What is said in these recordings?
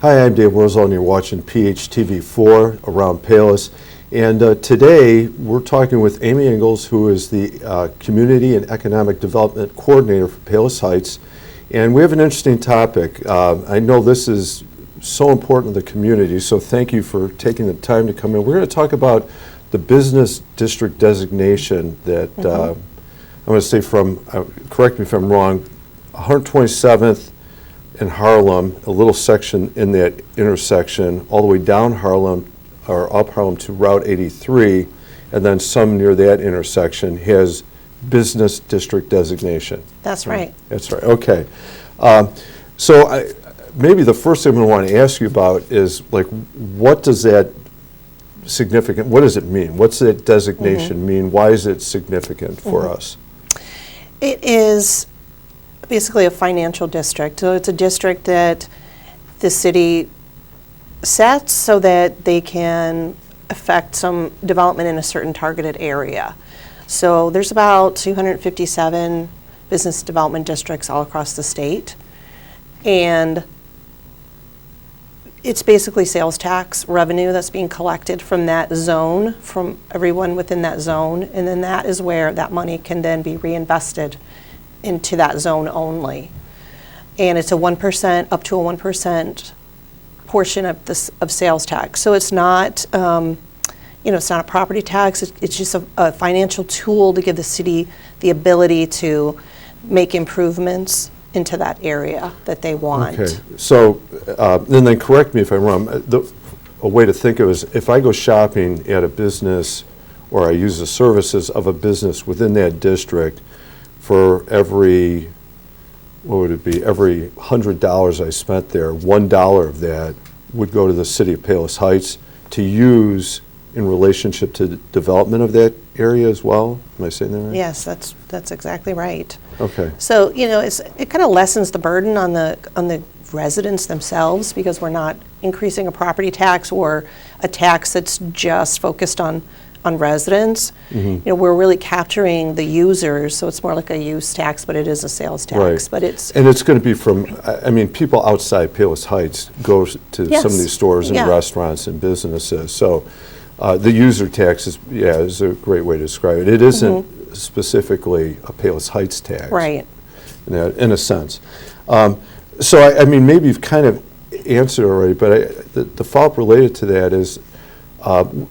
Hi, I'm Dave Wurzel, and you're watching PHTV4 around Palos. And today we're talking with Amy Ingalls, who is the Community and Economic Development Coordinator for Palos Heights. And we have an interesting topic. I know this is so important to the community, so thank you for taking the time to come in. We're going to talk about the business district designation that I'm going to say from, correct me if I'm wrong, 127th in Harlem, a little section in that intersection, all the way down Harlem, or up Harlem to Route 83, and then some near that intersection has business district designation. That's right. That's right, okay. So maybe the first thing I want to ask you about is, like, what does that significant, what does it mean? What's that designation mean? Why is it significant for us? It is basically a financial district. So it's a district that the city sets so that they can affect some development in a certain targeted area. So there's about 257 business development districts all across the state. And it's basically sales tax revenue that's being collected from that zone, from everyone within that zone, and then that is where that money can then be reinvested into that zone only. And it's a 1%, up to a 1% portion of this of sales tax. So it's not, it's not a property tax. It's just a financial tool to give the city the ability to make improvements into that area that they want. Okay, so then correct me if I'm wrong. A way to think of it is, if I go shopping at a business or I use the services of a business within that district, for every, what would it be, every $100 I spent there, $1 of that would go to the city of Palos Heights to use in relationship to the development of that area as well? Am I saying that right? Yes, that's exactly right. Okay. So, it kind of lessens the burden on the residents themselves, because we're not increasing a property tax or a tax that's just focused on residents. We're really capturing the users, so it's more like a use tax, but it is a sales tax. Right. But it's going to be from, I mean, people outside Palos Heights go to some of these stores and restaurants and businesses. So the user tax is a great way to describe it. It isn't specifically a Palos Heights tax. Right. In a sense. So I mean, maybe you've kind of answered already, but the follow-up related to that is,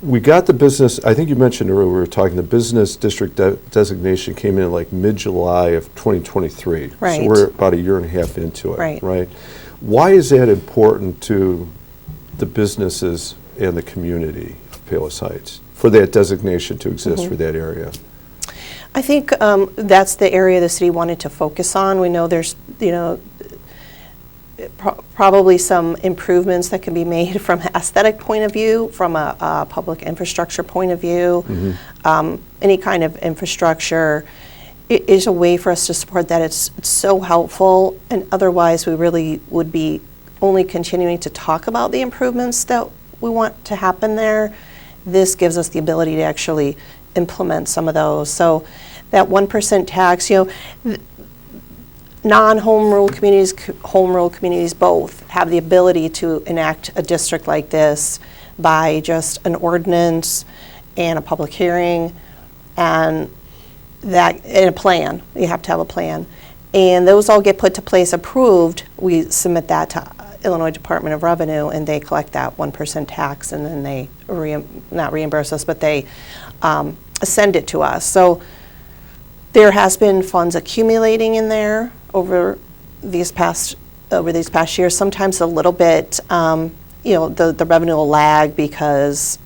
we got the business, I think you mentioned earlier, we were talking, the business district designation came in like mid-July of 2023. Right. So we're about a year and a half into it. Right. Why is that important to the businesses and the community of Palos Heights, for that designation to exist for that area? I think that's the area the city wanted to focus on. We know there's, probably some improvements that can be made from an aesthetic point of view, from a public infrastructure point of view. Any kind of infrastructure is a way for us to support that. It's so helpful, and otherwise we really would be only continuing to talk about the improvements that we want to happen there. This gives us the ability to actually implement some of those. So that 1% tax, non-home rule communities, home rule communities both have the ability to enact a district like this by just an ordinance and a public hearing and a plan. You have to have a plan. And those all get put to place, approved. We submit that to Illinois Department of Revenue, and they collect that 1% tax, and then they not reimburse us, but they send it to us. So there has been funds accumulating in there over these past years. Sometimes a little bit, the revenue will lag because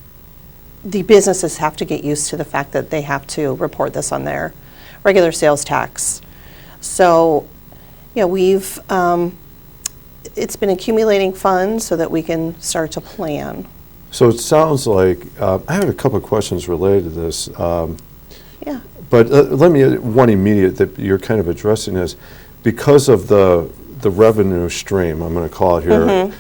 the businesses have to get used to the fact that they have to report this on their regular sales tax. So, we've it's been accumulating funds so that we can start to plan. So it sounds like, I have a couple of questions related to this. Yeah. But let me, one immediate that you're kind of addressing is, because of the revenue stream, I'm going to call it here,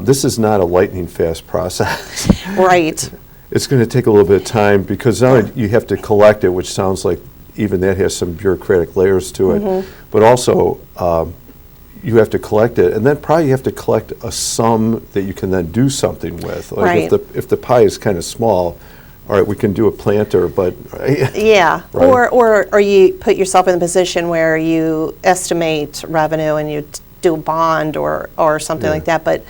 this is not a lightning fast process. Right. It's going to take a little bit of time, because not only you have to collect it, which sounds like even that has some bureaucratic layers to it, but also you have to collect it, and then probably you have to collect a sum that you can then do something with. Like Right. if the pie is kind of small, all right, we can do a planter, but Yeah, Right. or you put yourself in a position where you estimate revenue and you do a bond or something Yeah. like that, but,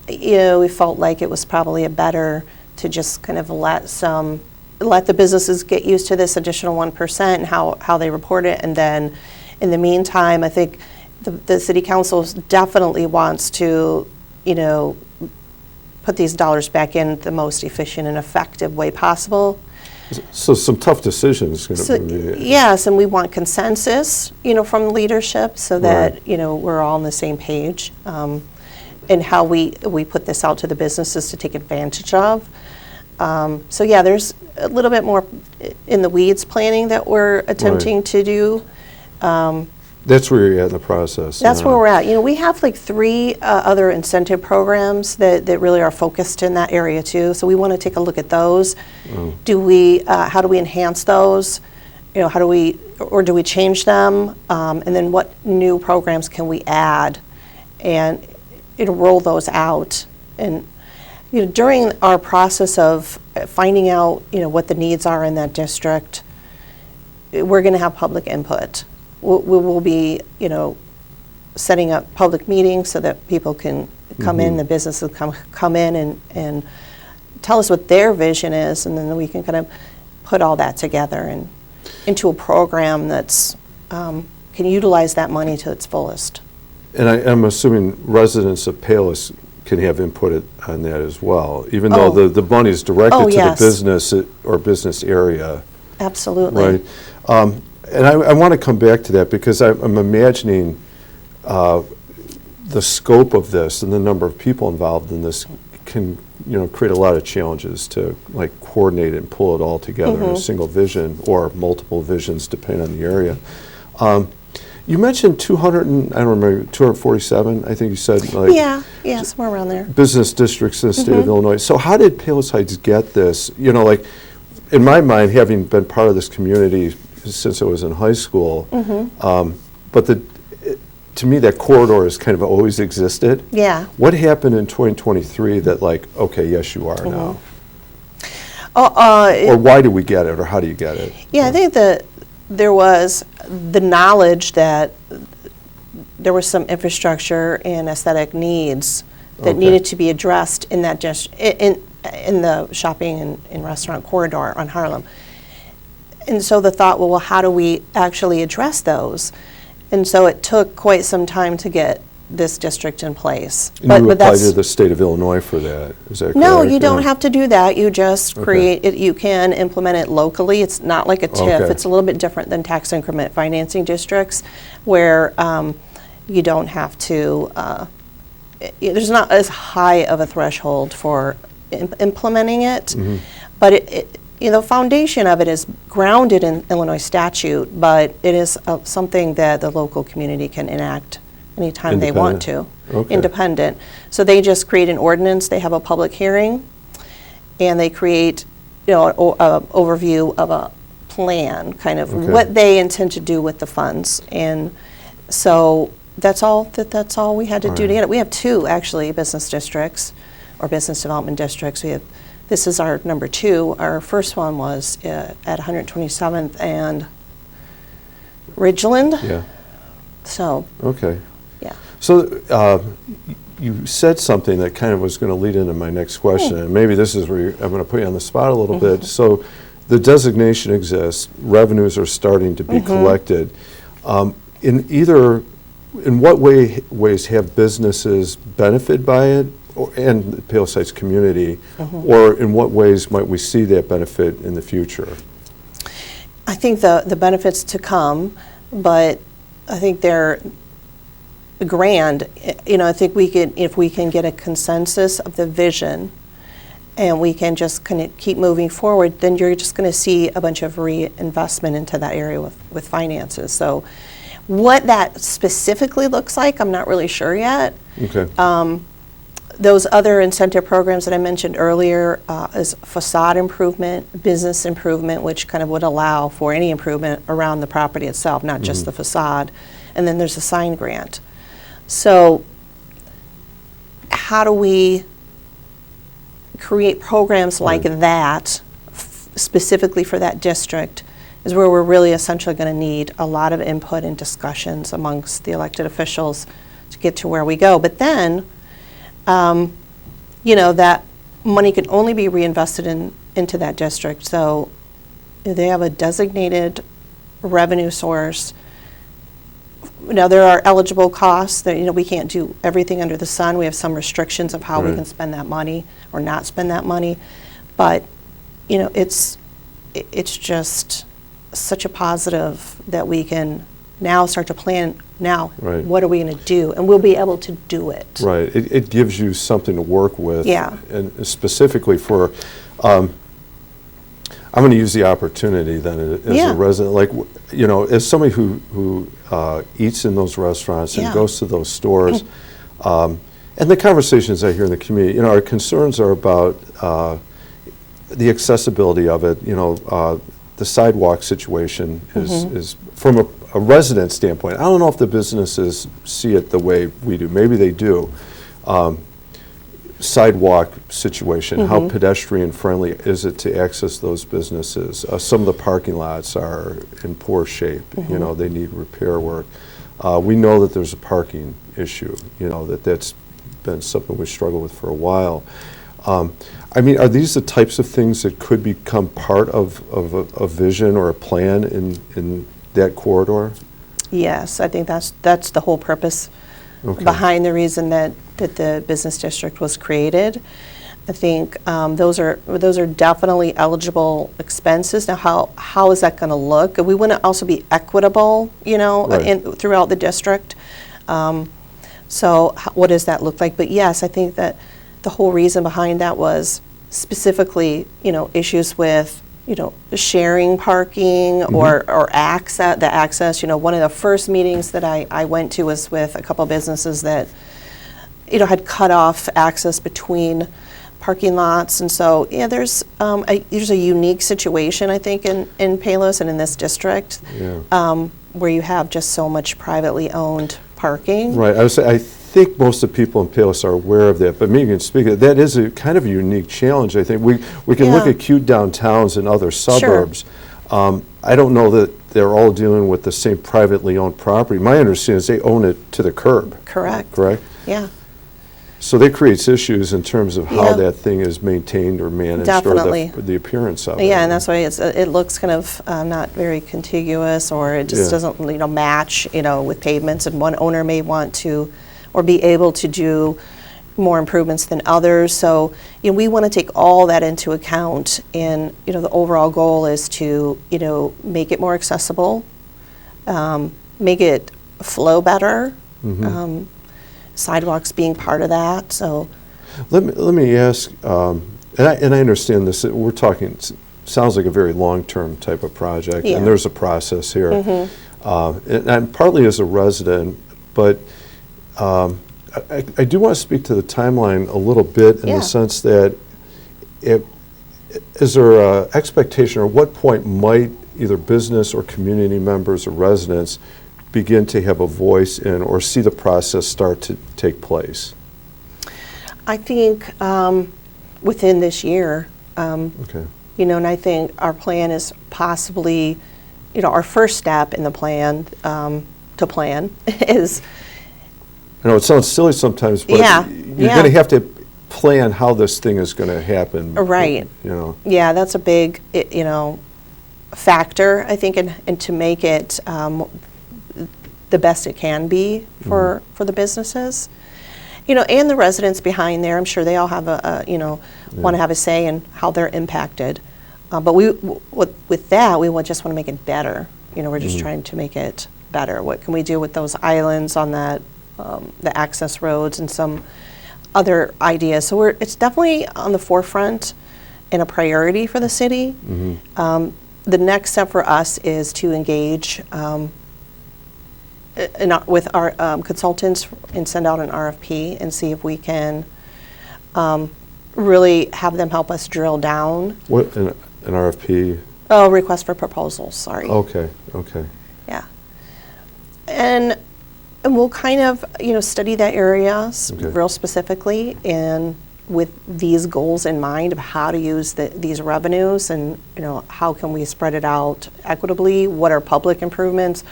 you know, we felt like it was probably better to just kind of let the businesses get used to this additional 1% and how they report it, and then in the meantime, I think the city council definitely wants to, you know, put these dollars back in the most efficient and effective way possible. So some tough decisions going So, to be made. yes, and we want consensus, you know, from leadership so that, Right. you know, we're all on the same page, and how we put this out to the businesses to take advantage of. So yeah, there's a little bit more in the weeds planning that we're attempting to do. That's where you're at in the process. That's where we're at. You know, we have like 3 other incentive programs that really are focused in that area too. So we want to take a look at those. How do we enhance those? You know, do we change them? And then what new programs can we add? And, you know, roll those out. And, you know, during our process of finding out, you know, what the needs are in that district, we're going to have public input. We will be, you know, setting up public meetings so that people can come in, the businesses come in and tell us what their vision is, and then we can kind of put all that together and into a program that's can utilize that money to its fullest. And I'm assuming residents of Palos can have input on that as well, even though the money is directed to yes. the business or business area. Absolutely. Right. And I want to come back to that because I'm imagining the scope of this and the number of people involved in this can, you know, create a lot of challenges to like coordinate it and pull it all together in a single vision or multiple visions depending on the area. You mentioned 247, I think you said. Like, Yeah, somewhere around there. business districts in the state of Illinois. So how did Palos Heights get this? You know, like, in my mind, having been part of this community since I was in high school, but to me, that corridor has kind of always existed. Yeah. What happened in 2023 that, like, okay, yes, you are now? Or why do we get it, or how do you get it? Yeah, I think that there was the knowledge that there was some infrastructure and aesthetic needs that needed to be addressed in that in the shopping and restaurant corridor on Harlem. And so the thought, well, how do we actually address those? And so it took quite some time to get this district in place. And you applied to the state of Illinois for that, is that correct? No, you don't have to do that. You just create it. You can implement it locally. It's not like a TIF. It's a little bit different than tax increment financing districts, where you don't have to. There's not as high of a threshold for implementing it, but the foundation of it is grounded in Illinois statute, but it is something that the local community can enact anytime they want to. Independent. So they just create an ordinance, they have a public hearing, and they create, an overview of a plan, kind of what they intend to do with the funds. And so that's all we had to do to get it. We have 2 actually business districts or business development districts. This is our number 2. Our first one was at 127th and Ridgeland. Yeah. So. Okay. Yeah. So you said something that kind of was going to lead into my next question, and maybe this is where I'm going to put you on the spot a little bit. So the designation exists, revenues are starting to be collected. In what ways have businesses benefited by it, and the Palos Heights community, or in what ways might we see that benefit in the future? I think the benefits to come, but I think they're grand. I think if we can get a consensus of the vision and we can just kind of keep moving forward, then you're just going to see a bunch of reinvestment into that area with finances. So what that specifically looks like, I'm not really sure yet. Okay. Those other incentive programs that I mentioned earlier is facade improvement, business improvement, which kind of would allow for any improvement around the property itself, not just the facade. And then there's a sign grant. So how do we create programs like that specifically for that district is where we're really essentially going to need a lot of input and discussions amongst the elected officials to get to where we go. But then, that money can only be reinvested into that district. So they have a designated revenue source. Now, there are eligible costs that, we can't do everything under the sun. We have some restrictions of how we can spend that money or not spend that money. But, it's just such a positive that we can now start to plan now. What are we going to do? And we'll be able to do it. Right. It gives you something to work with. Yeah. And specifically for, I'm going to use the opportunity then as a resident, like, as somebody who eats in those restaurants and goes to those stores, and the conversations I hear in the community, our concerns are about the accessibility of it. The sidewalk situation is from a resident standpoint. I don't know if the businesses see it the way we do. Maybe they do. Sidewalk situation, how pedestrian friendly is it to access those businesses? Some of the parking lots are in poor shape. They need repair work. We know that there's a parking issue, that's been something we struggle with for a while. Are these the types of things that could become part of a vision or a plan in that corridor? Yes, I think that's the whole purpose behind the reason that the business district was created. I think those are definitely eligible expenses. Now, how is that going to look? We want to also be equitable, throughout the district. So what does that look like? But yes, I think that the whole reason behind that was specifically, issues with, sharing parking or access, the access. One of the first meetings that I went to was with a couple of businesses that, had cut off access between parking lots. And so, there's a unique situation, I think, in Palos and in this district, where you have just so much privately owned parking. Right. I think most of the people in Palos are aware of that, but maybe you can speak of that. Is a kind of a unique challenge. I think we can look at cute downtowns and other suburbs. I don't know that they're all dealing with the same privately owned property. My understanding is they own it to the curb. Correct. Yeah. So that creates issues in terms of how that thing is maintained or managed. Definitely. Or the appearance of it. Yeah, and that's why it looks kind of not very contiguous, or it just doesn't match with pavements, and one owner may want to or be able to do more improvements than others. So we want to take all that into account, and the overall goal is to make it more accessible, make it flow better. Sidewalks being part of that. So let me ask, and I understand this. We're talking. Sounds like a very long-term type of project, and there's a process here. And partly as a resident, but I do want to speak to the timeline a little bit in the sense that is there an expectation, or what point might either business or community members or residents begin to have a voice in or see the process start to take place? I think within this year. And I think our plan is possibly, our first step in the plan to plan is. I know it sounds silly sometimes, but you're going to have to plan how this thing is going to happen. Right. Yeah, that's a big, factor, I think, and to make it the best it can be for the businesses, and the residents behind there. I'm sure they all have want to have a say in how they're impacted. But with that, we just want to make it better. We're just trying to make it better. What can we do with those islands on that, the access roads, and some other ideas? So it's definitely on the forefront and a priority for the city. The next step for us is to engage with our consultants and send out an RFP and see if we can really have them help us drill down. What, an RFP? Oh, request for proposals, sorry. Okay. Yeah. And And we'll kind of, study that area Okay. real specifically, and with these goals in mind of how to use these revenues, and, how can we spread it out equitably? What are public improvements?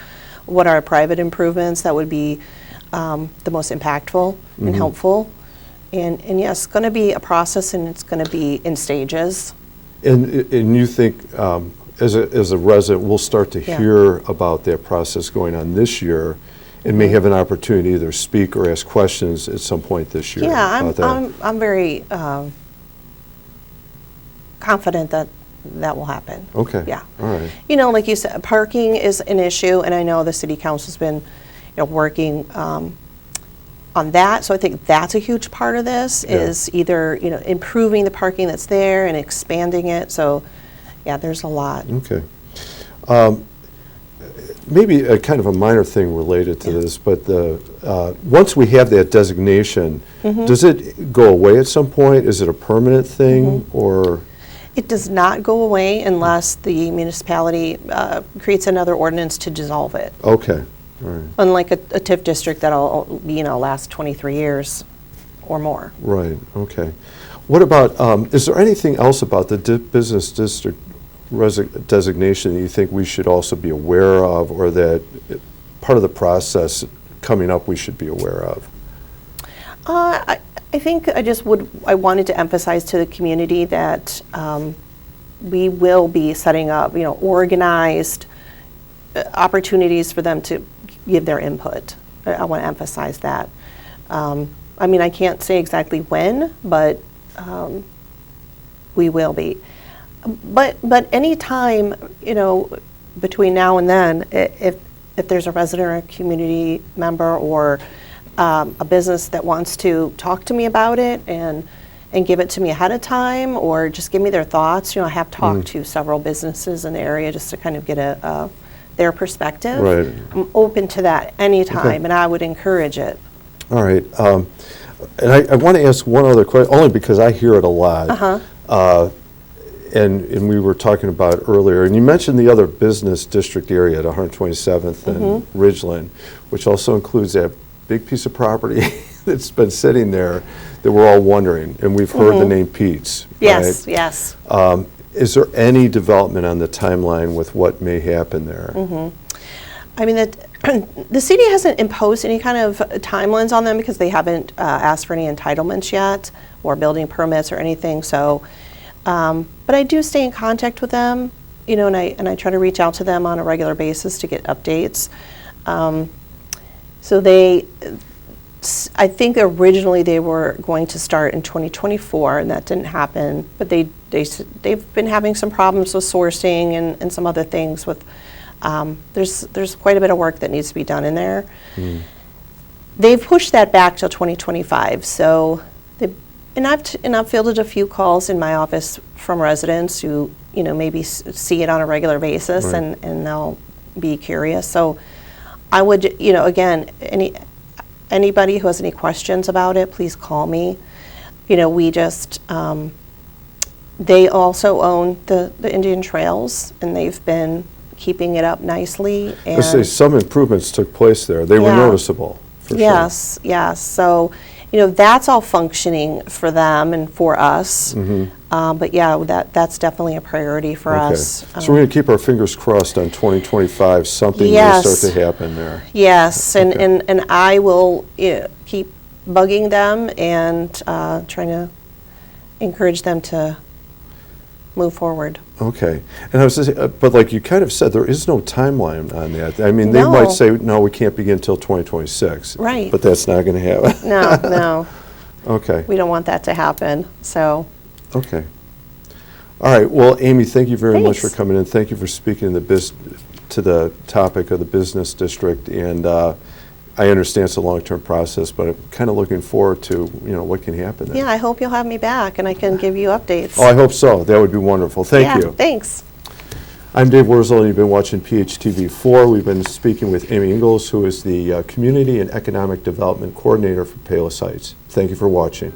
What are private improvements that would be the most impactful and helpful? And yes, it's going to be a process, and it's going to be in stages. And you think, as a resident, we'll start to Yeah. hear about that process going on this year, and may have an opportunity to either speak or ask questions at some point this year Yeah, about that. I'm very confident that that will happen. Okay. Yeah. All right. Like you said, parking is an issue, and I know the city council's been, working on that. So I think that's a huge part of this, Yeah. is either, improving the parking that's there and expanding it. So, yeah, there's a lot. Okay. Maybe a kind of a minor thing related to this, but once we have that designation, does it go away at some point? Is it a permanent thing, or? It does not go away unless the municipality creates another ordinance to dissolve it. Okay. All right. Unlike a TIF district that'll, last 23 years or more. Right. Okay. What about, is there anything else about the business district designation that you think we should also be aware of, or that part of the process coming up we should be aware of? I think I wanted to emphasize to the community that we will be setting up, organized opportunities for them to give their input. I want to emphasize that. I can't say exactly when, but we will be. But any time, between now and then, if there's a resident or a community member or a business that wants to talk to me about it and give it to me ahead of time, or just give me their thoughts, I have talked to several businesses in the area just to kind of get their perspective. Right. I'm open to that anytime, Okay. and I would encourage it. All right. And I want to ask one other question, only because I hear it a lot. And we were talking about it earlier, and you mentioned the other business district area at 127th and Ridgeland, which also includes that big piece of property that's been sitting there that we're all wondering, and we've heard the name Pete's. Yes, right? yes. Is there any development on the timeline with what may happen there? The city hasn't imposed any kind of timelines on them because they haven't asked for any entitlements yet or building permits or anything. So, but I do stay in contact with them, and I try to reach out to them on a regular basis to get updates. So I think originally they were going to start in 2024, and that didn't happen. But they've been having some problems with sourcing and some other things with. There's quite a bit of work that needs to be done in there. They've pushed that back till 2025. So, I've fielded a few calls in my office from residents who maybe see it on a regular basis, Right. and they'll be curious. So, I would again anybody who has any questions about it, please call me. We just they also own the Indian Trails, and they've been keeping it up nicely. And Let's say some improvements took place there. They were Yeah. noticeable, for sure. yes, yes. So, that's all functioning for them and for us. But yeah, that's definitely a priority for Okay. us. So we're going to keep our fingers crossed on 2025 something Yes. will start to happen there. Yes, Okay. and I will keep bugging them and trying to encourage them to move forward. Okay. And I was just, but like you kind of said, there is no timeline on that. I mean, they No. might say, no, we can't begin until 2026. Right. But that's not going to happen. No, Okay. we don't want that to happen. So, Okay. All right. Well, Amy, thank you very much for Thanks. coming in. Thank you for speaking to the topic of the business district. And I understand it's a long-term process, but I'm kind of looking forward to, what can happen there. yeah, I hope you'll have me back and I can give you updates. Oh, I hope so. That would be wonderful. Thank you. Thanks. I'm Dave Wurzel, and you've been watching PHTV4. We've been speaking with Amy Ingalls, who is the Community and Economic Development Coordinator for Palos Heights. Thank you for watching.